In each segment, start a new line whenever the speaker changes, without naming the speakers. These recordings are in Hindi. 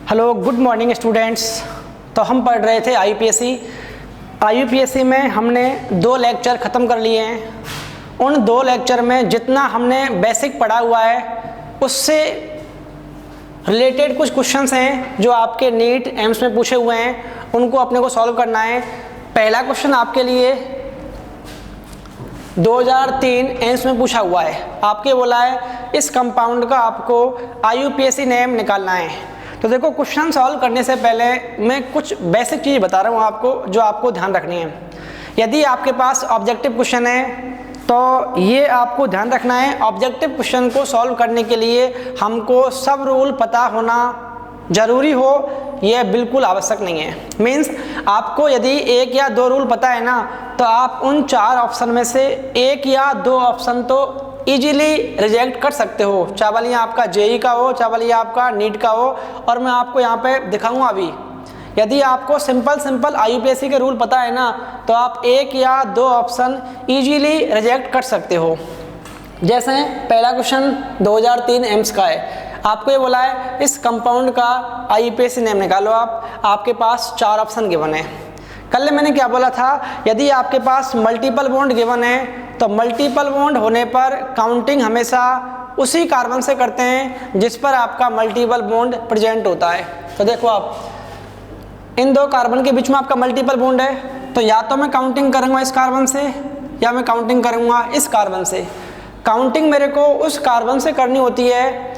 Hello, good morning students. तो हम पढ़ रहे थे आईयूपीएससी में हमने 2 लेक्चर ख़त्म कर लिए हैं। उन 2 लेक्चर में जितना हमने बेसिक पढ़ा हुआ है उससे रिलेटेड कुछ क्वेश्चंस हैं जो आपके नीट एम्स में पूछे हुए हैं, उनको अपने को सॉल्व करना है। पहला क्वेश्चन आपके लिए 2003 एम्स में पूछा हुआ है। आपके बोला है इस कंपाउंड का आपको आईयूपीएससी नेम निकालना है। तो देखो, क्वेश्चन सॉल्व करने से पहले मैं कुछ बेसिक चीज़ बता रहा हूँ आपको जो आपको ध्यान रखनी है। यदि आपके पास ऑब्जेक्टिव क्वेश्चन है तो ये आपको ध्यान रखना है, ऑब्जेक्टिव क्वेश्चन को सॉल्व करने के लिए हमको सब रूल पता होना ज़रूरी हो, यह बिल्कुल आवश्यक नहीं है। मीन्स आपको यदि 1 या 2 रूल पता है ना, तो आप उन 4 ऑप्शन में से 1 या 2 ऑप्शन तो इजीली रिजेक्ट कर सकते हो, चाहे ये आपका जेई का हो, चाहे ये आपका नीट का हो। और मैं आपको यहाँ पे दिखाऊंगा अभी। यदि आपको सिंपल आईयूपीएससी के रूल पता है ना, तो आप 1 या 2 ऑप्शन इजीली रिजेक्ट कर सकते हो। जैसे पहला क्वेश्चन 2003 एम्स का है। आपको ये बोला है इस कंपाउंड का आईयूपीएससी नेम निकालो। आपके पास 4 ऑप्शन गिवन है। कल मैंने क्या बोला था, यदि आपके पास मल्टीपल बॉन्ड गिवन है तो मल्टीपल बॉन्ड होने पर काउंटिंग हमेशा उसी कार्बन से करते हैं जिस पर आपका मल्टीपल बॉन्ड प्रेजेंट होता है। तो देखो, आप इन 2 कार्बन के बीच में आपका मल्टीपल बॉन्ड है, तो या तो मैं काउंटिंग करूंगा इस कार्बन से या मैं काउंटिंग करूंगा इस कार्बन से। काउंटिंग मेरे को उस कार्बन से करनी होती है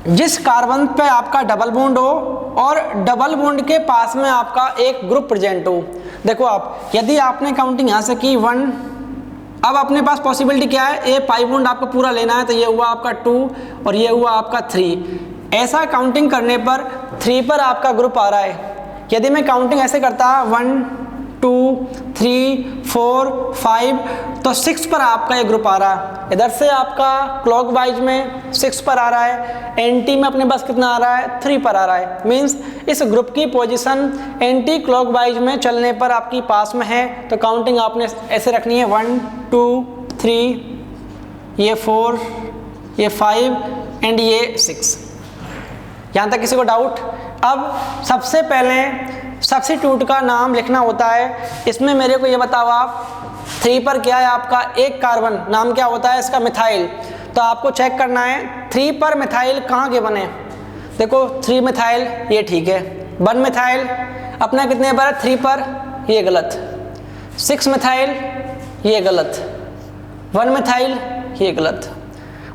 जिस कार्बन पे आपका डबल बॉन्ड हो और डबल बॉन्ड के पास में आपका एक ग्रुप प्रेजेंट हो। देखो, आप यदि आपने काउंटिंग यहाँ से की 1, अब अपने पास पॉसिबिलिटी क्या है, ए पाई बॉन्ड आपको पूरा लेना है, तो ये हुआ आपका 2 और ये हुआ आपका 3। ऐसा काउंटिंग करने पर 3 पर आपका ग्रुप आ रहा है। यदि मैं काउंटिंग ऐसे करता 1 2 3 4 5, तो 6 पर आपका ये ग्रुप आ रहा है। इधर से आपका क्लॉक वाइज में 6 पर आ रहा है, एंटी में अपने पास कितना आ रहा है, 3 पर आ रहा है। मीन्स इस ग्रुप की पोजीशन एंटी क्लॉक वाइज में चलने पर आपकी पास में है। तो काउंटिंग आपने ऐसे रखनी है 1 2 3, ये 4, ये 5 एंड ये 6। यहाँ तक किसी को डाउट? अब सबसे पहले सब्स्टिट्यूट का नाम लिखना होता है। इसमें मेरे को ये बताओ, आप 3 पर क्या है आपका एक कार्बन, नाम क्या होता है इसका, मिथाइल। तो आपको चेक करना है 3 पर मिथाइल कहाँ के बने। देखो 3 मिथाइल, ये ठीक है। 1 मिथाइल अपना कितने पर है, 3 पर, ये गलत। 6 मिथाइल, ये गलत। 1 मिथाइल, ये गलत।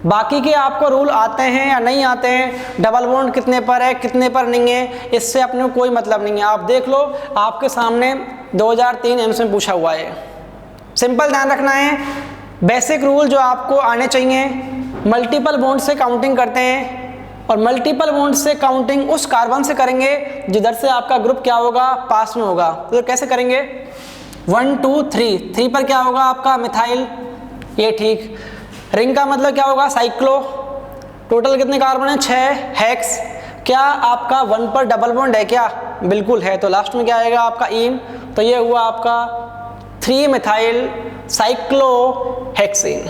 बाकी के आपको रूल आते हैं या नहीं आते हैं, डबल बॉन्ड कितने पर है कितने पर नहीं है, इससे अपने को कोई मतलब नहीं है। आप देख लो, आपके सामने 2003 एम्स में पूछा हुआ है। सिंपल ध्यान रखना है, बेसिक रूल जो आपको आने चाहिए। मल्टीपल बॉन्ड से काउंटिंग करते हैं और मल्टीपल बॉन्ड से काउंटिंग उस कार्बन से करेंगे जिधर से आपका ग्रुप क्या होगा, पास में होगा। तो कैसे करेंगे, 1 2 3, 3 पर क्या होगा आपका मिथाइल, ये ठीक। रिंग का मतलब क्या होगा, साइक्लो। टोटल कितने कार्बन है, 6। हेक्स, क्या आपका 1 पर डबल बॉन्ड है क्या, बिल्कुल है। तो लास्ट में क्या आएगा आपका ईन। तो ये हुआ आपका 3 मिथाइल साइक्लोहेक्सेन,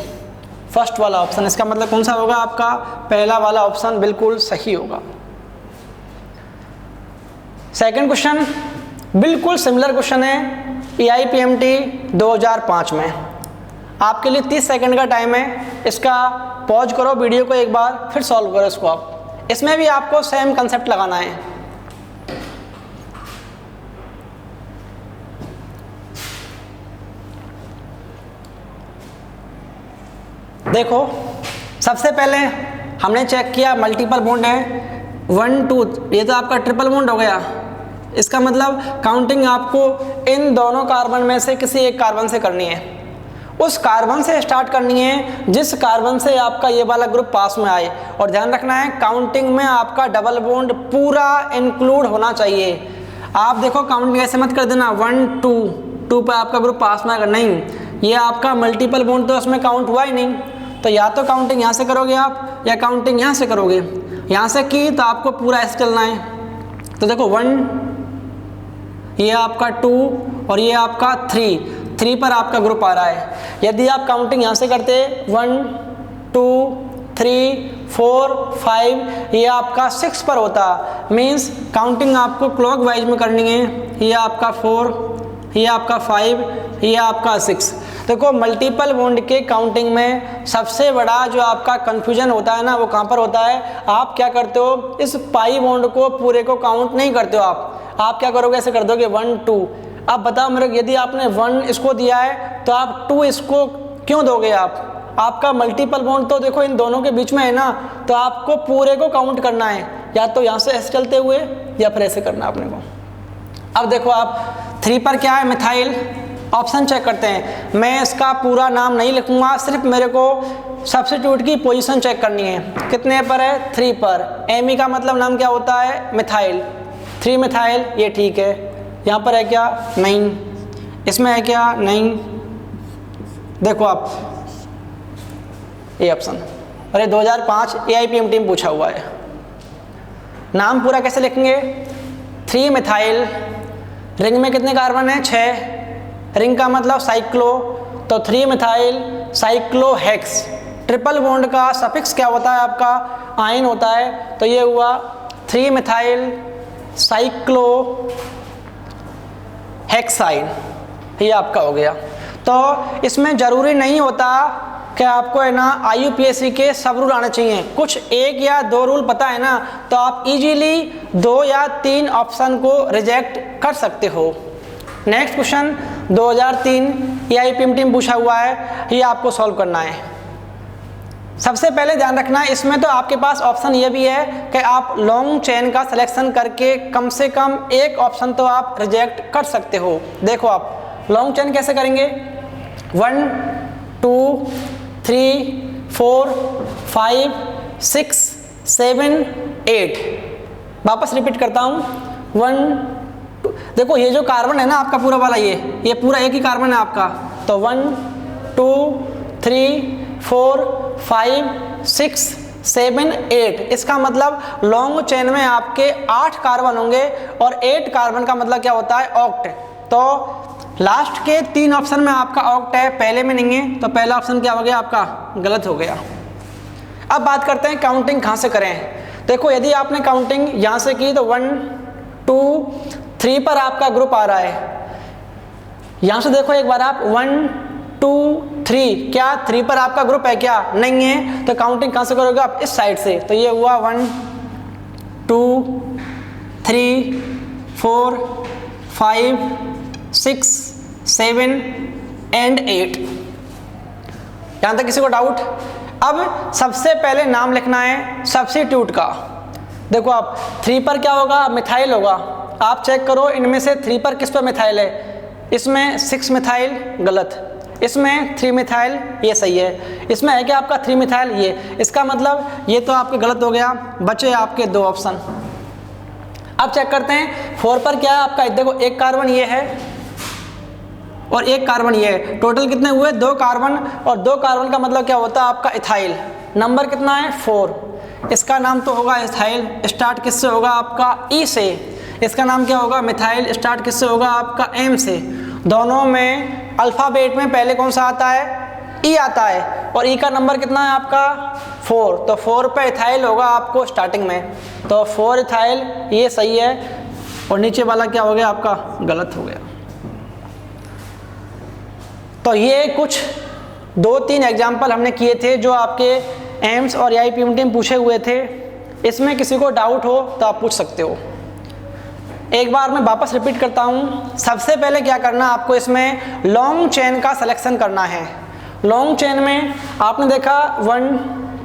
फर्स्ट वाला ऑप्शन। इसका मतलब कौन सा होगा आपका, पहला वाला ऑप्शन बिल्कुल सही होगा। सेकंड क्वेश्चन बिल्कुल सिमिलर क्वेश्चन है, EIPMT 2005 में। आपके लिए 30 सेकंड का टाइम है। इसका पॉज करो वीडियो को एक बार, फिर सॉल्व करो इसको आप। इसमें भी आपको सेम कंसेप्ट लगाना है। देखो, सबसे पहले हमने चेक किया मल्टीपल बॉन्ड है 1 2, ये तो आपका ट्रिपल बॉन्ड हो गया। इसका मतलब काउंटिंग आपको इन दोनों कार्बन में से किसी एक कार्बन से करनी है। उस कार्बन से स्टार्ट करनी है जिस कार्बन से आपका ये वाला ग्रुप पास में आए। और ध्यान रखना है, काउंटिंग में आपका डबल बॉन्ड पूरा इंक्लूड होना चाहिए। आप देखो काउंटिंग ऐसे मत कर देना 1 2 पर आपका ग्रुप पास में आएगा, नहीं, ये आपका मल्टीपल बॉन्ड तो उसमें काउंट हुआ ही नहीं। तो या तो काउंटिंग यहाँ से करोगे आप या काउंटिंग यहाँ से करोगे। यहाँ से की तो आपको पूरा ऐसे चलना है। तो देखो 1, ये आपका 2 और ये आपका 3 पर आपका ग्रुप आ रहा है। यदि आप काउंटिंग यहाँ से करते 1 2 3, 4, 5, ये आपका 6 पर होता, मीन्स काउंटिंग आपको क्लॉक वाइज में करनी है। ये आपका 4, ये आपका 5, ये आपका 6। देखो मल्टीपल बॉन्ड के काउंटिंग में सबसे बड़ा जो आपका कंफ्यूजन होता है ना, वो कहाँ पर होता है, आप क्या करते हो, इस पाई बॉन्ड को पूरे को काउंट नहीं करते हो। आप क्या करोगे, ऐसे कर दोगे 1, 2। अब बताओ मेरे, यदि आपने 1 इसको दिया है तो आप 2 इसको क्यों दोगे? आपका मल्टीपल बॉन्ड तो देखो इन दोनों के बीच में है ना, तो आपको पूरे को काउंट करना है, या तो यहाँ से ऐसे चलते हुए या फिर ऐसे करना अपने को। अब देखो आप 3 पर क्या है, मिथाइल। ऑप्शन चेक करते हैं। मैं इसका पूरा नाम नहीं लिखूंगा, सिर्फ मेरे को सब्स्टिट्यूट की पोजीशन चेक करनी है। कितने पर है, 3 पर। एमी का मतलब नाम क्या होता है, मिथाइल। 3 मिथाइल, ये ठीक है। यहाँ पर है क्या, 9। इसमें है क्या, 9। देखो आप ये ऑप्शन, अरे 2005 AIPM टीम पूछा हुआ है। नाम पूरा कैसे लिखेंगे, 3 मिथाइल, रिंग में कितने कार्बन है, 6। रिंग का मतलब साइक्लो, तो 3 मिथाइल साइक्लोहेक्स। ट्रिपल बॉन्ड का सफिक्स क्या होता है आपका, आयन होता है, तो ये हुआ 3 मिथाइल साइक्लोहेक्साइन, ये आपका हो गया। तो इसमें ज़रूरी नहीं होता कि आपको है ना IUPAC के सब रूल आने चाहिए, कुछ 1 या 2 रूल पता है ना, तो आप इजीली 2 या 3 ऑप्शन को रिजेक्ट कर सकते हो। नेक्स्ट क्वेश्चन 2003 AIPM टीम पूछा हुआ है, ये आपको सॉल्व करना है। सबसे पहले ध्यान रखना है, इसमें तो आपके पास ऑप्शन ये भी है कि आप लॉन्ग चेन का सिलेक्शन करके कम से कम एक ऑप्शन तो आप रिजेक्ट कर सकते हो। देखो आप लॉन्ग चेन कैसे करेंगे, 1, 2, 3, 4, 5, 6, 7, 8। वापस रिपीट करता हूँ, 1, 2। देखो ये जो कार्बन है ना आपका पूरा वाला, ये पूरा एक ही कार्बन है आपका, तो 1, 2, 3, 4, 5, 6, 7, 8। इसका मतलब लॉन्ग चेन में आपके 8 कार्बन होंगे, और 8 कार्बन का मतलब क्या होता है, ऑक्ट। तो लास्ट के 3 ऑप्शन में आपका ऑक्ट है, पहले में नहीं है, तो पहला ऑप्शन क्या हो गया आपका, गलत हो गया। अब बात करते हैं काउंटिंग कहाँ से करें। देखो यदि आपने काउंटिंग यहाँ से की तो 1, 2, 3 पर आपका ग्रुप आ रहा है। यहाँ से देखो एक बार आप 1, 2, 3, क्या 3 पर आपका ग्रुप है क्या, नहीं है, तो काउंटिंग कहाँ से करोगे आप, इस साइड से। तो ये हुआ 1, 2, 3, 4, 5, 6, 7 एंड 8। यहाँ तक किसी को डाउट? अब सबसे पहले नाम लिखना है सब्स्टिट्यूट का। देखो आप 3 पर क्या होगा, मिथाइल होगा। आप चेक करो इनमें से 3 पर किस पर मिथाइल है, इसमें 6 मिथाइल, गलत। इसमें 3 मिथाइल, ये सही है। इसमें है क्या आपका 3 मिथाइल, ये। इसका मतलब ये तो आपके गलत हो गया, बचे आपके 2 ऑप्शन। अब चेक करते हैं 4 पर क्या है आपका, देखो एक कार्बन ये है और एक कार्बन ये है। टोटल कितने हुए, 2 कार्बन, और 2 कार्बन का मतलब क्या होता है आपका इथाइल। नंबर कितना है, 4। इसका नाम तो होगा इथाइल, स्टार्ट किससे होगा आपका, ई से। इसका नाम क्या होगा, मिथाइल, स्टार्ट किससे होगा आपका, एम से। दोनों में अल्फ़ाबेट में पहले कौन सा आता है, ई आता है, और ई का नंबर कितना है आपका, 4। तो 4 पे इथाइल होगा आपको स्टार्टिंग में, तो 4 इथाइल, ये सही है। और नीचे वाला क्या हो गया आपका, गलत हो गया। तो ये कुछ 2-3 एग्जाम्पल हमने किए थे जो आपके एम्स और AIPM टीम पूछे हुए थे। इसमें किसी को डाउट हो तो आप पूछ सकते हो। एक बार मैं वापस रिपीट करता हूँ। सबसे पहले क्या करना आपको, इसमें लॉन्ग चेन का सिलेक्शन करना है। लॉन्ग चेन में आपने देखा 1,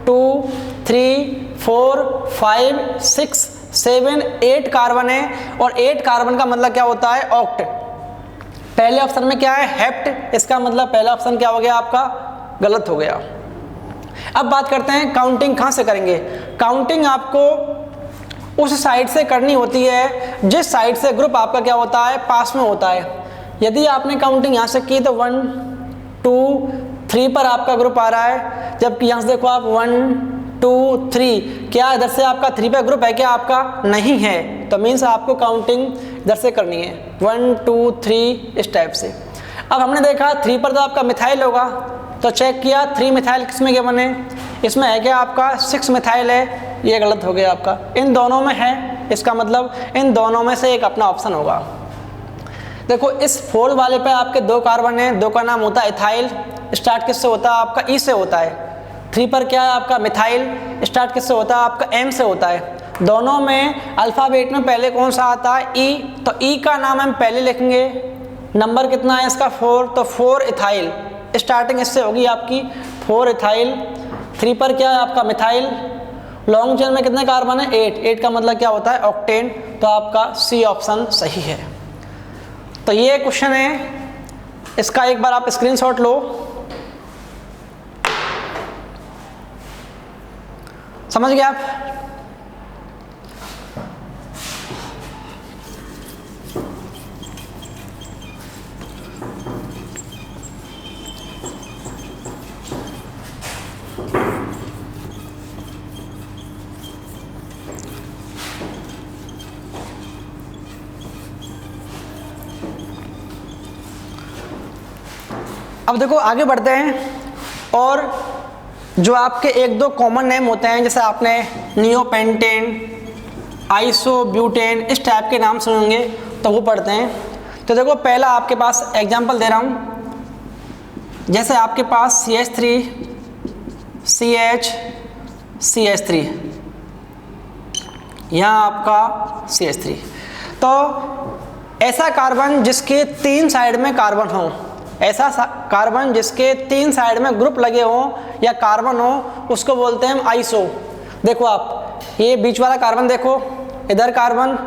2, 3, 4, 5, 6, 7, 8 कार्बन है, और 8 कार्बन का मतलब क्या होता है, ऑक्ट। पहले ऑप्शन में क्या है, हेप्ट। इसका मतलब पहला ऑप्शन क्या हो गया आपका, गलत हो गया। अब बात करते हैं काउंटिंग कहाँ से करेंगे। काउंटिंग आपको उस साइड से करनी होती है जिस साइड से ग्रुप आपका क्या होता है, पास में होता है। यदि आपने काउंटिंग यहाँ से की तो 1, 2, 3 पर आपका ग्रुप आ रहा है, जबकि यहाँ से देखो आप 1, 2, 3, क्या इधर से आपका 3 पे ग्रुप है क्या आपका, नहीं है, तो मीन्स आपको काउंटिंग इधर से करनी है 1, 2, 3 इस टाइप से। अब हमने देखा 3 पर तो आपका मिथाइल होगा, तो चेक किया 3 मिथाइल किस में गिवन है, इसमें है क्या आपका 6 मिथाइल है, ये गलत हो गया आपका। इन दोनों में है, इसका मतलब इन दोनों में से एक अपना ऑप्शन होगा। देखो इस 4 वाले पे आपके 2 कार्बन हैं, 2 का नाम होता है इथाइल, स्टार्ट किससे होता है आपका ई से होता है। 3 पर क्या है आपका मिथाइल, स्टार्ट किससे होता है आपका एम से होता है। दोनों में अल्फ़ाबेट में पहले कौन सा आता है ई, तो ई का नाम हम पहले लिखेंगे। नंबर कितना है इसका 4, तो 4 इथाइल, स्टार्टिंग इससे होगी आपकी 4 इथाइल। 3 पर क्या है आपका मिथाइल, लॉन्ग चेन में कितने कार्बन है 8, 8 का मतलब क्या होता है ऑक्टेन, तो आपका सी ऑप्शन सही है। तो ये क्वेश्चन है, इसका एक बार आप स्क्रीनशॉट लो, समझ गए आप। अब देखो आगे बढ़ते हैं, और जो आपके 1-2 कॉमन नेम होते हैं, जैसे आपने नियोपेंटेन, आइसोब्यूटेन, इस टाइप के नाम सुनेंगे तो वो पढ़ते हैं। तो देखो पहला आपके पास एग्जांपल दे रहा हूँ, जैसे आपके पास CH3 CH CH3, यहाँ आपका CH3, तो ऐसा कार्बन जिसके 3 साइड में कार्बन हो, ऐसा कार्बन जिसके 3 साइड में ग्रुप लगे हों या कार्बन हो, उसको बोलते हैं हम आइसो। देखो आप ये बीच वाला कार्बन देखो, इधर कार्बन,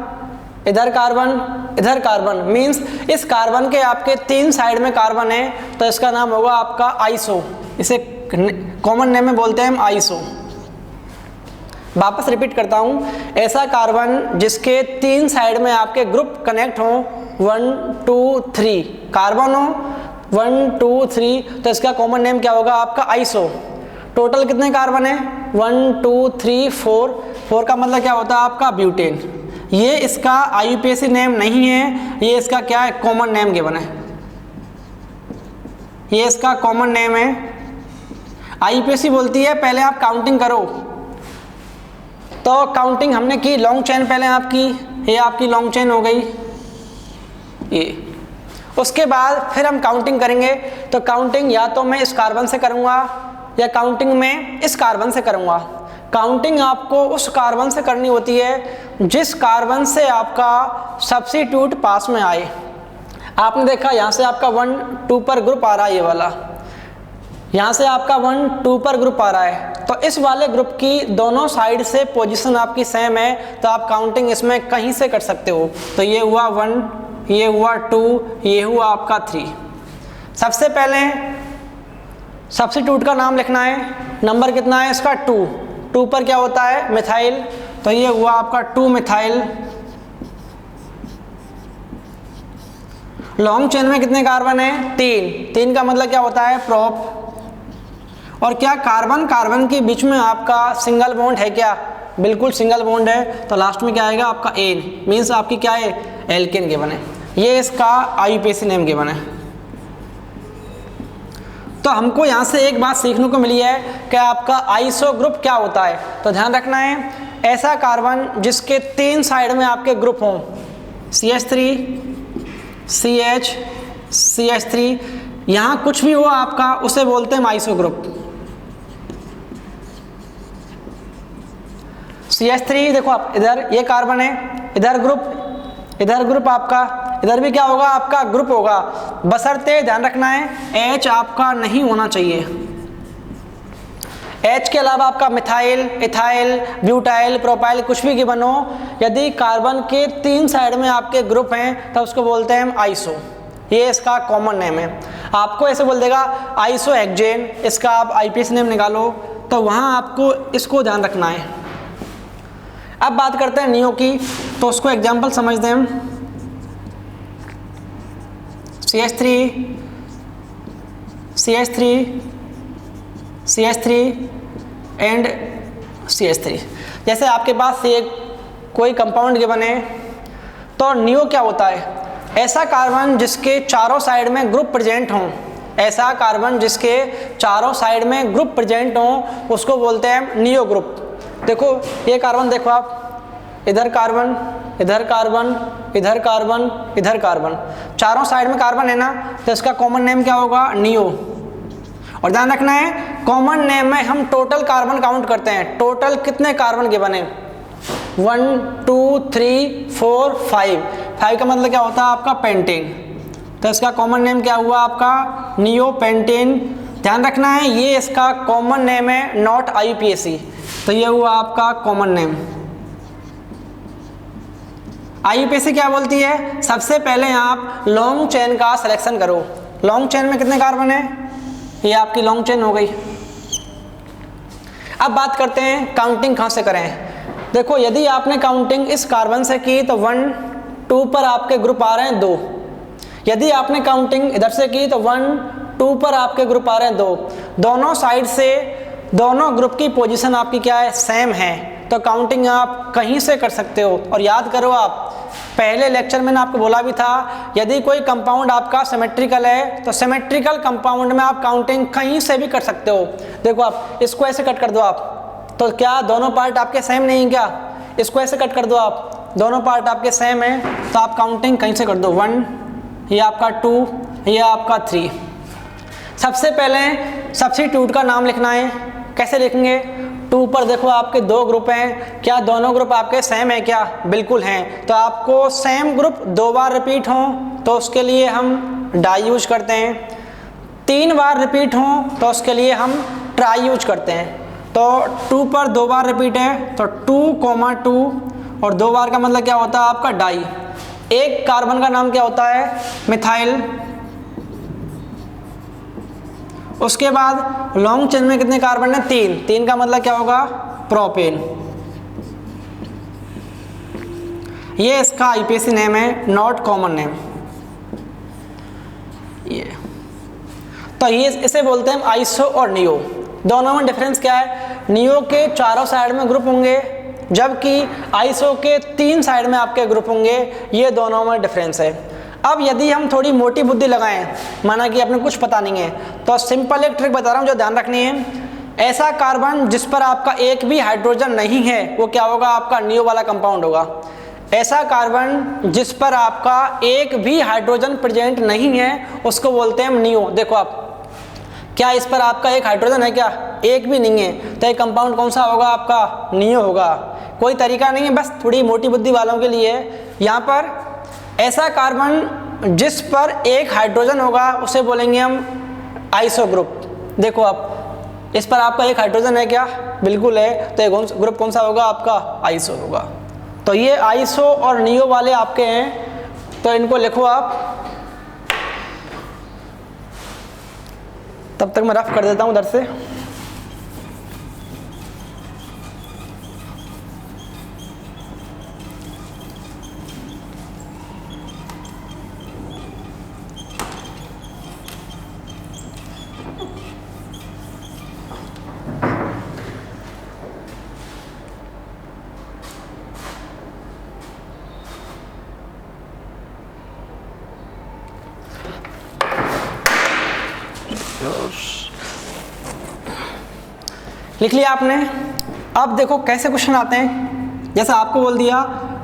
इधर कार्बन, इधर कार्बन, मींस इस कार्बन के आपके 3 साइड में कार्बन है, तो इसका नाम होगा आपका आइसो। इसे कॉमन नेम में बोलते हैं हम आइसो। वापस रिपीट करता हूँ, ऐसा कार्बन जिसके 3 साइड में आपके ग्रुप कनेक्ट हो, 1 2 3 कार्बन हो, 1 2 3, तो इसका कॉमन नेम क्या होगा आपका आइसो। टोटल कितने कार्बन है 1 2 3 4, 4 का मतलब क्या होता है आपका ब्यूटेन। ये इसका IUPAC नेम नहीं है, ये इसका क्या है कॉमन नेम गिवन है, ये इसका कॉमन नेम है। IUPAC बोलती है पहले आप काउंटिंग करो, तो काउंटिंग हमने की, लॉन्ग चेन पहले आपकी, ये आपकी लॉन्ग चेन हो गई ये, उसके बाद फिर हम काउंटिंग करेंगे। तो काउंटिंग या तो मैं इस कार्बन से करूंगा या काउंटिंग में इस कार्बन से करूंगा। काउंटिंग आपको उस कार्बन से करनी होती है जिस कार्बन से आपका सब्स्टिट्यूट पास में आए। आपने देखा यहाँ से आपका 1 2 पर ग्रुप आ रहा है, ये वाला यहाँ से आपका 1 2 पर ग्रुप आ रहा है, तो इस वाले ग्रुप की दोनों साइड से पोजीशन आपकी सेम है, तो आप काउंटिंग इसमें कहीं से कर सकते हो। तो ये हुआ 1, ये हुआ 2, ये हुआ आपका 3। सबसे पहले सब्स्टिट्यूट का नाम लिखना है, नंबर कितना है इसका 2, 2 पर क्या होता है मिथाइल, तो ये हुआ आपका 2 मिथाइल। लॉन्ग चेन में कितने कार्बन है 3, 3 का मतलब क्या होता है प्रोप। और क्या कार्बन कार्बन के बीच में आपका सिंगल बॉन्ड है क्या, बिल्कुल सिंगल बॉन्ड है, तो लास्ट में क्या आएगा आपका एन, मीन्स आपकी क्या है एल्केन गिवन है। ये इसका IUPAC नेम गिवन है। तो हमको यहाँ से एक बात सीखने को मिली है कि आपका आइसो ग्रुप क्या होता है। तो ध्यान रखना है, ऐसा कार्बन जिसके 3 साइड में आपके ग्रुप हों, CH3 CH CH3, यहाँ कुछ भी हो आपका उसे बोलते हैं आइसो ग्रुप। CH3 देखो आप, इधर ये कार्बन है, इधर ग्रुप आपका, इधर भी क्या होगा आपका ग्रुप होगा, बशर्ते ध्यान रखना है H आपका नहीं होना चाहिए। H के अलावा आपका मिथाइल, इथाइल, ब्यूटाइल, प्रोपाइल कुछ भी गिवन हो, यदि कार्बन के 3 साइड में आपके ग्रुप हैं तो उसको बोलते हैं हम आइसो। ये इसका कॉमन नेम है। आपको ऐसे बोल देगा आइसो हेक्सेन, इसका आप IUPAC नेम निकालो, तो वहाँ आपको इसको ध्यान रखना है। अब बात करते हैं नियो की, तो उसको एग्जाम्पल समझते हैं हम। CH3 and CH3। जैसे आपके पास ये कोई कंपाउंड गिवन है, तो नियो क्या होता है ऐसा कार्बन जिसके चारों साइड में ग्रुप प्रेजेंट हों, ऐसा कार्बन जिसके चारों साइड में ग्रुप प्रेजेंट हो उसको बोलते हैं नियो ग्रुप। देखो ये कार्बन, देखो आप, इधर कार्बन, इधर कार्बन, इधर कार्बन, इधर कार्बन, चारों साइड में कार्बन है ना, तो इसका कॉमन नेम क्या होगा? नियो। और ध्यान रखना है कॉमन नेम में हम टोटल कार्बन काउंट करते हैं, टोटल कितने कार्बन के बने, 1 2 3 4 5 का मतलब क्या होता है आपका पेंटेन, तो इसका कॉमन नेम क्या हुआ आपका? Neo pentane. ध्यान रखना है ये इसका कॉमन नेम है, नॉट IUPAC, तो ये हुआ आपका कॉमन नेम। IUPAC क्या बोलती है? सबसे पहले आप लॉन्ग चेन का सिलेक्शन करो। लॉन्ग चेन में कितने कार्बन है? ये आपकी लॉन्ग चेन हो गई। अब बात करते हैं काउंटिंग कहाँ से करें। देखो यदि आपने काउंटिंग इस कार्बन से की तो 1 2 पर आपके ग्रुप आ रहे हैं 2। यदि आपने काउंटिंग इधर से की तो 1 2 पर आपके ग्रुप आ रहे हैं 2। दोनों साइड से दोनों ग्रुप की पोजीशन आपकी क्या है? सेम है, तो काउंटिंग आप कहीं से कर सकते हो। और याद करो आप पहले लेक्चर में आपको बोला भी था यदि कोई कंपाउंड आपका सिमेट्रिकल है तो सिमेट्रिकल कंपाउंड में आप काउंटिंग कहीं से भी कर सकते हो। देखो आप इसको ऐसे कट कर दो आप, तो क्या दोनों पार्ट आपके सेम नहीं क्या? इसको ऐसे कट कर दो आप, दोनों पार्ट आपके सेम है, तो आप काउंटिंग कहीं से कर दो। 1, ये आपका 2, ये आपका 3। सबसे पहले सब्स्टिट्यूट का नाम लिखना है। कैसे लिखेंगे? 2 पर देखो आपके 2 ग्रुप हैं, क्या दोनों ग्रुप आपके सेम है क्या? बिल्कुल हैं, तो आपको सेम ग्रुप 2 बार रिपीट हो तो उसके लिए हम डाई यूज करते हैं, 3 बार रिपीट हो तो उसके लिए हम ट्राई यूज करते हैं। तो 2 पर 2 बार रिपीट है तो 2, और 2 बार का मतलब क्या होता है आपका? डाई। एक कार्बन का नाम क्या होता है? मिथाइल। उसके बाद लॉन्ग चेन में कितने कार्बन है? 3 का मतलब क्या होगा? प्रोपेन। ये इसका IUPAC नेम है, नॉट कॉमन नेम। ये तो ये इसे बोलते हैं आइसो और नियो। दोनों में डिफरेंस क्या है? नियो के चारों साइड में ग्रुप होंगे जबकि आइसो के 3 साइड में आपके ग्रुप होंगे, ये दोनों में डिफरेंस है। अब यदि हम थोड़ी मोटी बुद्धि लगाएं, माना कि अपने कुछ पता नहीं है, तो सिंपल एक ट्रिक बता रहा हूं जो ध्यान रखनी है। ऐसा कार्बन जिस पर आपका एक भी हाइड्रोजन नहीं है वो क्या होगा? आपका नियो वाला कंपाउंड होगा। ऐसा कार्बन जिस पर आपका एक भी हाइड्रोजन प्रेजेंट नहीं है उसको बोलते हैं नियो। देखो आप, क्या इस पर आपका एक हाइड्रोजन है क्या? एक भी नहीं है, तो ये कंपाउंड कौन सा होगा? आपका नियो होगा। कोई तरीका नहीं है, बस थोड़ी मोटी बुद्धि वालों के लिए। यहाँ पर ऐसा कार्बन जिस पर एक हाइड्रोजन होगा उसे बोलेंगे हम आइसो ग्रुप। देखो आप, इस पर आपका एक हाइड्रोजन है क्या? बिल्कुल है, तो ये ग्रुप कौन सा होगा? आपका आइसो होगा। तो ये आइसो और नियो वाले आपके हैं, तो इनको लिखो आप। तब तक मैं रफ कर देता हूँ उधर से। लिख लिया आपने। अब देखो कैसे क्वेश्चन आते हैं। जैसा आपको बोल दिया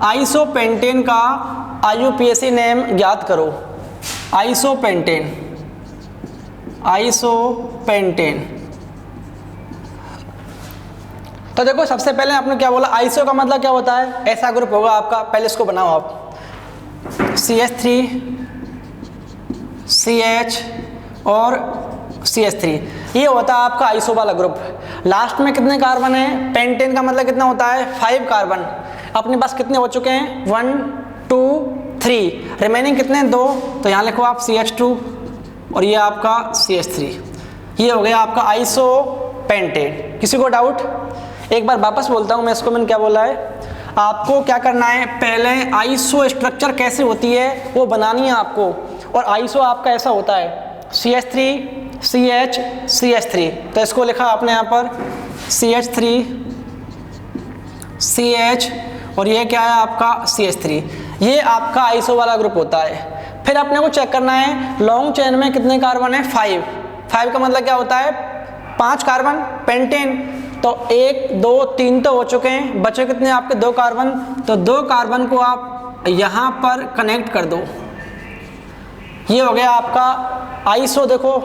आइसोपेंटेन का IUPAC नेम ज्ञात करो। Isopentane, isopentane. तो देखो सबसे पहले आपने क्या बोला? आइसो का मतलब क्या होता है? ऐसा ग्रुप होगा आपका। पहले इसको बनाओ आप, CH3 CH और CH3, ये होता है आपका आइसो वाला ग्रुप। लास्ट में कितने कार्बन है? पेंटेन का मतलब कितना होता है? 5 कार्बन। अपने पास कितने हो चुके हैं? 1 2 3, रिमेनिंग कितने? 2। तो यहाँ लिखो आप CH2 और ये आपका CH3। ये हो गया आपका आइसो पेंटेन। किसी को डाउट? एक बार वापस बोलता हूँ मैं इसको, मैंने क्या बोला है। आपको क्या करना है? पहले आइसो स्ट्रक्चर कैसे होती है वो बनानी है आपको। और आइसो आपका ऐसा होता है CH3 CH CH3, तो इसको लिखा आपने यहाँ पर CH3 CH और ये क्या है आपका CH3। ये आपका आइसो वाला ग्रुप होता है। फिर अपने को चेक करना है लॉन्ग चेन में कितने कार्बन है, 5। 5 का मतलब क्या होता है, 5 कार्बन पेंटेन। तो 1 2 3 तो हो चुके हैं, बचे कितने आपके 2 कार्बन। तो 2 कार्बन को आप यहाँ पर कनेक्ट कर दो, ये हो गया आपका आइसो। देखो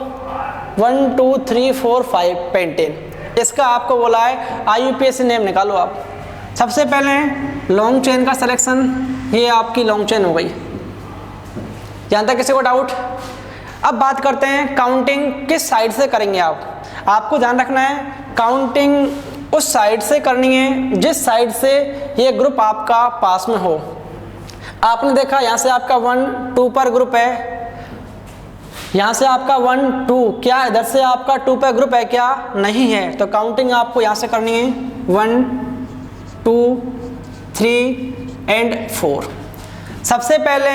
1 2 3 4 5 पेंटेन। इसका आपको बोला है IUPAC नेम निकालो आप। सबसे पहले लॉन्ग चेन का सिलेक्शन, ये आपकी लॉन्ग चेन हो गई। यहाँ तक किसी को डाउट? अब बात करते हैं काउंटिंग किस साइड से करेंगे आप। आपको ध्यान रखना है काउंटिंग उस साइड से करनी है जिस साइड से ये ग्रुप आपका पास में हो। आपने देखा यहाँ से आपका 1 2 पर ग्रुप है, यहाँ से आपका 1 2, क्या इधर से आपका 2 पर ग्रुप है क्या? नहीं है। तो काउंटिंग आपको यहाँ से करनी है 1 2 3 एंड 4। सबसे पहले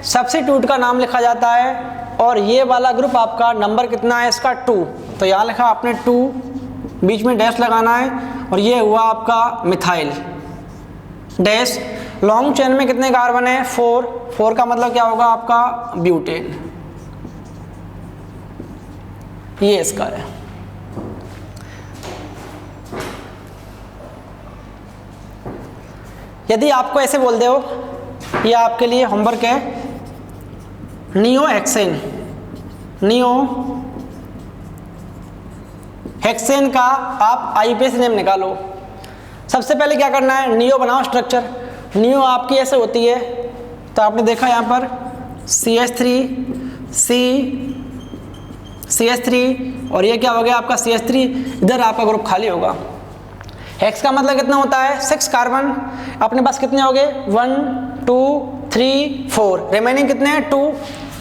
सब्स्टिट्यूट का नाम लिखा जाता है और ये वाला ग्रुप आपका नंबर कितना है इसका 2। तो यहाँ लिखा आपने 2, बीच में डैश लगाना है और ये हुआ आपका मिथाइल डैश। लॉन्ग चेन में कितने कार्बन है, 4। 4 का मतलब क्या होगा आपका ब्यूटेन, ये इसका है। यदि आपको ऐसे बोल दे हो, ये आपके लिए होमवर्क है, नियो हेक्सेन, नियो हेक्सेन का आप IUPAC नेम निकालो। सबसे पहले क्या करना है, नियो बनाओ स्ट्रक्चर। नियो आपकी ऐसे होती है, तो आपने देखा यहाँ पर CH3 CH3 और ये क्या हो गया आपका CH3, इधर आपका ग्रुप खाली होगा। हेक्स का मतलब कितना होता है, 6 कार्बन। अपने पास कितने हो गए, 1 2 3 4, रिमेनिंग कितने हैं 2।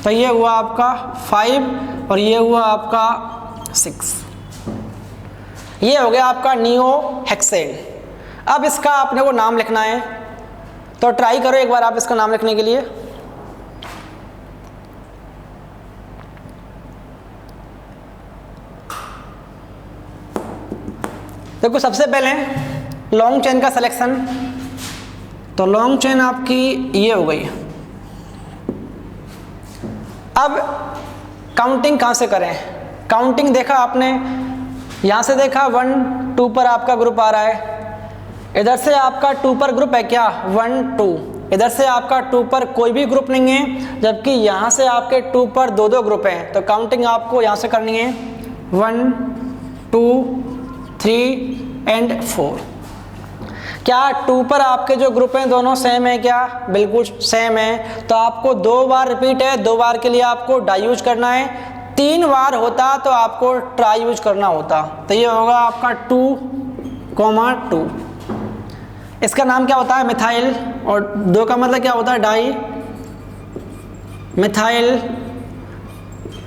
तो ये हुआ आपका 5 और ये हुआ आपका 6। ये हो गया आपका नियो हेक्सेन। अब इसका अपने को नाम लिखना है, तो ट्राई करो एक बार आप इसका नाम लिखने के लिए। देखो सबसे पहले लॉन्ग चेन का सिलेक्शन, तो लॉन्ग चेन आपकी ये हो गई। अब काउंटिंग कहाँ से करें, काउंटिंग देखा आपने, यहाँ से देखा 1 2 पर आपका ग्रुप आ रहा है, इधर से आपका 2 पर ग्रुप है क्या, 1 2, इधर से आपका 2 पर कोई भी ग्रुप नहीं है, जबकि यहाँ से आपके 2 पर 2 ग्रुप हैं। तो काउंटिंग आपको यहाँ से करनी है 1 2 3 एंड 4। क्या 2 पर आपके जो ग्रुप हैं दोनों सेम है क्या, बिल्कुल सेम है। तो आपको 2 बार रिपीट है, 2 बार के लिए आपको डाई यूज करना है। 3 बार होता तो आपको ट्राई यूज करना होता। तो ये होगा आपका 2, 2। इसका नाम क्या होता है, मिथाइल, और 2 का मतलब क्या होता है, डाई मिथाइल।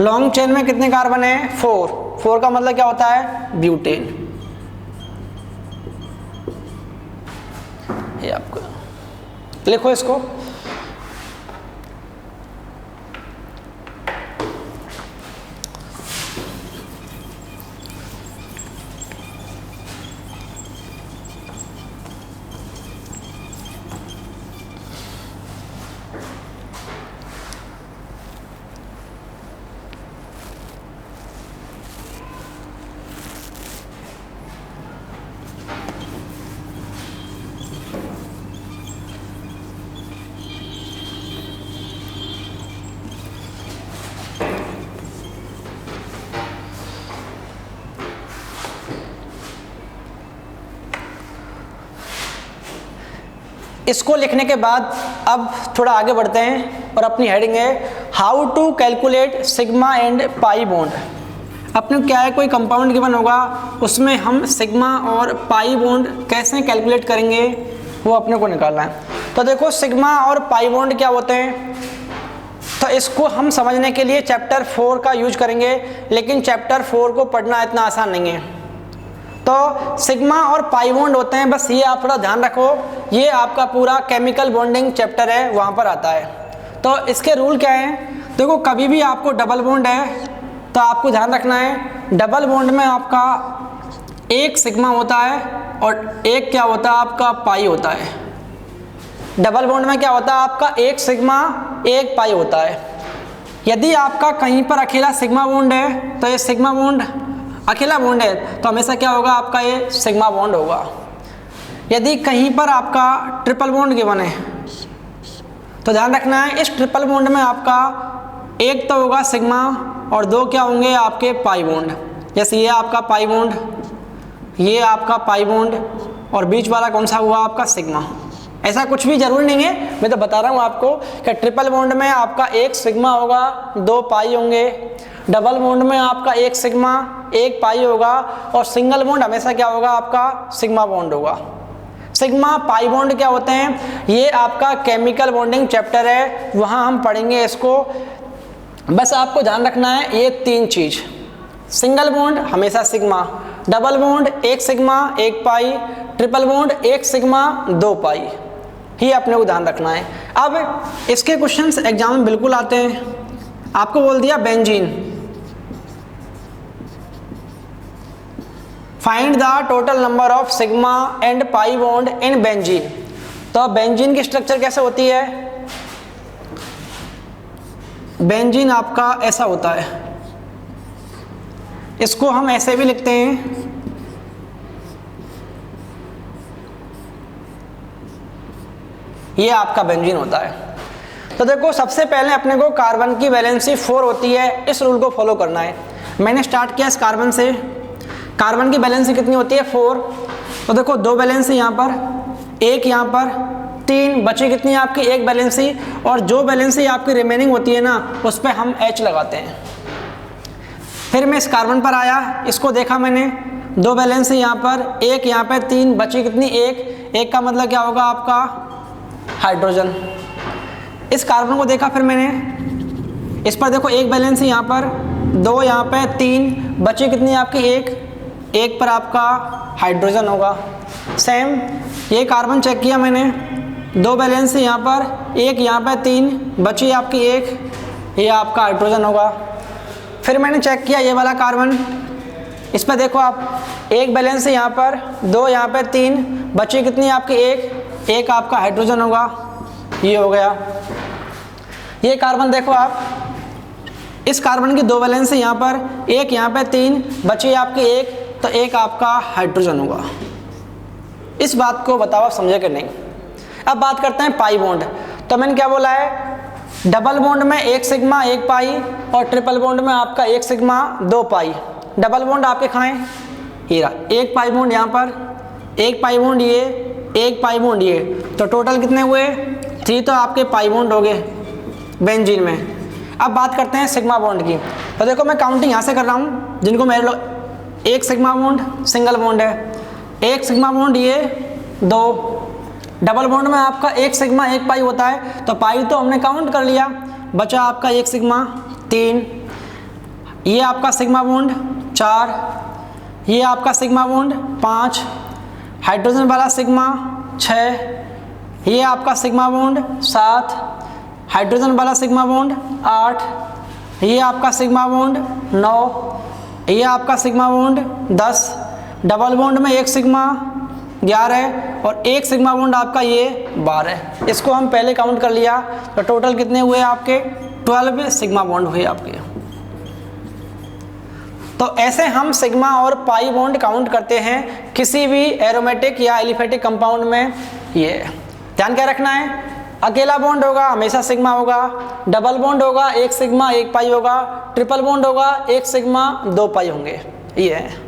लॉन्ग चेन में कितने कार्बन है, 4 का मतलब क्या होता है, ब्यूटेन। ये आपको लिखो इसको। इसको लिखने के बाद अब थोड़ा आगे बढ़ते हैं और अपनी हेडिंग है how to calculate sigma and pi bond. अपने क्या है, कोई कंपाउंड गिवन होगा, उसमें हम सिग्मा और पाई बॉन्ड कैसे कैलकुलेट करेंगे वो अपने को निकालना है। तो देखो सिग्मा और पाई बॉन्ड क्या होते हैं, तो इसको हम समझने के लिए चैप्टर 4 का यूज करेंगे, लेकिन चैप्टर 4 को पढ़ना इतना आसान नहीं है। तो सिग्मा और पाई बॉन्ड होते हैं, बस ये आप थोड़ा ध्यान रखो, ये आपका पूरा केमिकल बॉन्डिंग चैप्टर है, वहाँ पर आता है। तो इसके रूल क्या हैं, देखो कभी भी आपको डबल बॉन्ड है तो आपको ध्यान रखना है, डबल बॉन्ड में आपका एक सिग्मा होता है और एक क्या होता है आपका पाई होता है। डबल बॉन्ड में क्या होता है आपका एक सिग्मा एक पाई होता है। यदि आपका कहीं पर अकेला सिग्मा बॉन्ड है तो ये सिग्मा बॉन्ड अकेला बॉन्ड है तो हमेशा क्या होगा, आपका ये सिग्मा बॉन्ड होगा। यदि कहीं पर आपका ट्रिपल बॉन्ड गिवन है तो ध्यान रखना है, इस ट्रिपल बॉन्ड में आपका एक तो होगा सिग्मा और दो क्या होंगे आपके पाई बॉन्ड। जैसे ये आपका पाई बॉन्ड, ये आपका पाई बॉन्ड और बीच वाला कौन सा हुआ आपका सिग्मा। ऐसा कुछ भी जरूरी नहीं है, मैं तो बता रहा हूँ आपको कि ट्रिपल बॉन्ड में आपका एक सिग्मा होगा, दो पाई होंगे। डबल बॉन्ड में आपका एक सिग्मा एक पाई होगा और सिंगल बॉन्ड हमेशा क्या होगा, आपका सिग्मा बॉन्ड होगा। सिग्मा पाई बॉन्ड क्या होते हैं, ये आपका केमिकल बॉन्डिंग चैप्टर है, वहाँ हम पढ़ेंगे इसको। बस आपको ध्यान रखना है ये तीन चीज, सिंगल बॉन्ड हमेशा सिग्मा, डबल बॉन्ड एक सिग्मा एक पाई, ट्रिपल बॉन्ड एक सिग्मा दो पाई, ही अपने को ध्यान रखना है। अब इसके क्वेश्चंस एग्जाम में बिल्कुल आते हैं। आपको बोल दिया benzene, find the total number of sigma and pi bond in benzene. तो बेंजीन की स्ट्रक्चर कैसे होती है, बेंजीन आपका ऐसा होता है, इसको हम ऐसे भी लिखते हैं, ये आपका बेंजीन होता है। तो देखो सबसे पहले अपने को कार्बन की वैलेंसी 4 होती है, इस रूल को फॉलो करना है। मैंने स्टार्ट किया इस कार्बन से, कार्बन की वैलेंसी कितनी होती है 4। तो देखो दो वैलेंसी यहाँ पर, एक यहाँ पर, 3 बची कितनी है आपकी एक वैलेंसी, और जो वैलेंसी आपकी रिमेनिंग होती है ना उस पर हम H लगाते हैं। फिर मैं इस कार्बन पर आया, इसको देखा मैंने, दो वैलेंसी यहाँ पर, एक यहाँ पर, 3 बची कितनी एक का मतलब क्या होगा आपका हाइड्रोजन। इस कार्बन को देखा फिर मैंने, इस पर देखो एक वैलेंसी यहाँ पर, दो यहाँ पे, 3 बची कितनी आपकी एक पर आपका हाइड्रोजन होगा। सेम ये कार्बन चेक किया मैंने, दो वैलेंसी यहाँ पर, एक यहाँ पे, 3 बची आपकी ये आपका हाइड्रोजन होगा। फिर मैंने चेक किया ये वाला कार्बन, इस पर देखो आप एक वैलेंसी यहाँ पर, दो यहाँ पे, 3 बची कितनी आपकी एक आपका हाइड्रोजन होगा, ये हो गया। ये कार्बन देखो आप, इस कार्बन की दो वैलेंसी यहाँ पर, एक यहाँ पे, 3 बची आपकी तो एक आपका हाइड्रोजन होगा। इस बात को बताओ आप समझे कि नहीं। अब बात करते हैं पाई बॉन्ड। तो मैंने क्या बोला है, डबल बॉन्ड में एक सिग्मा एक पाई और ट्रिपल बॉन्ड में आपका एक सिग्मा दो पाई। डबल बॉन्ड आपके कहाँ है, हीरा, एक पाई बॉन्ड यहाँ पर, एक पाई बॉन्ड ये, एक पाई बॉन्ड ये, तो टोटल कितने हुए 3 तो आपके पाई बॉन्ड हो गए बेंजीन में। अब बात करते हैं सिग्मा बॉन्ड की। तो देखो मैं काउंटिंग यहाँ से कर रहा हूँ, जिनको मेरे लोग, एक सिग्मा बॉन्ड सिंगल बॉन्ड है, एक सिग्मा बॉन्ड ये, दो। डबल बॉन्ड में आपका एक सिग्मा एक पाई होता है, तो पाई तो हमने काउंट कर लिया, बचा आपका एक सिग्मा 3, ये आपका सिग्मा बॉन्ड 4, ये आपका सिग्मा बॉन्ड 5, हाइड्रोजन वाला सिग्मा 6, ये आपका सिग्मा बॉन्ड 7, हाइड्रोजन वाला सिग्मा बॉन्ड 8, ये आपका सिग्मा बॉन्ड 9, ये आपका सिग्मा बॉन्ड 10, डबल बॉन्ड में एक सिग्मा 11 और एक सिग्मा बॉन्ड आपका ये 12। इसको हम पहले काउंट कर लिया, तो टोटल कितने हुए आपके 12 सिग्मा बॉन्ड हुए आपके। तो ऐसे हम सिग्मा और पाई बॉन्ड काउंट करते हैं किसी भी एरोमेटिक या एलिफेटिक कंपाउंड में। ये ध्यान क्या रखना है, अकेला बॉन्ड होगा हमेशा सिग्मा होगा, डबल बॉन्ड होगा एक सिग्मा एक पाई होगा, ट्रिपल बॉन्ड होगा एक सिग्मा दो पाई होंगे। ये है।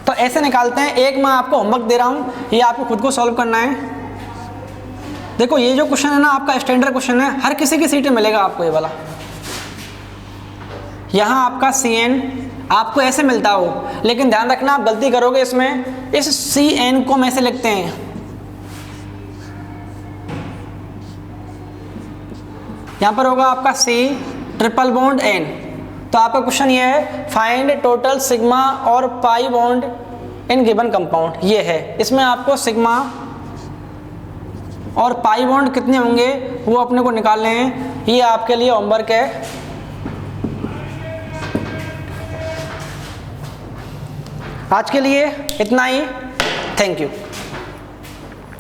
तो ऐसे निकालते हैं। एक मैं आपको होमवर्क दे रहा हूं, ये आपको खुद को सॉल्व करना है। देखो ये जो क्वेश्चन है ना आपका स्टैंडर्ड क्वेश्चन है, हर किसी की सीट में मिलेगा आपको ये वाला। यहाँ आपका CN आपको ऐसे मिलता हो, लेकिन ध्यान रखना आप गलती करोगे इसमें, इस CN को हम ऐसे लिखते हैं, यहाँ पर होगा आपका C ट्रिपल बॉन्ड N। तो आपका क्वेश्चन ये है, फाइंड टोटल सिग्मा और pi bond in given compound. ये है, इसमें आपको सिग्मा और पाई बॉन्ड कितने होंगे वो अपने को निकालने हैं। ये आपके लिए होमवर्क है। आज के लिए इतना ही, थैंक यू।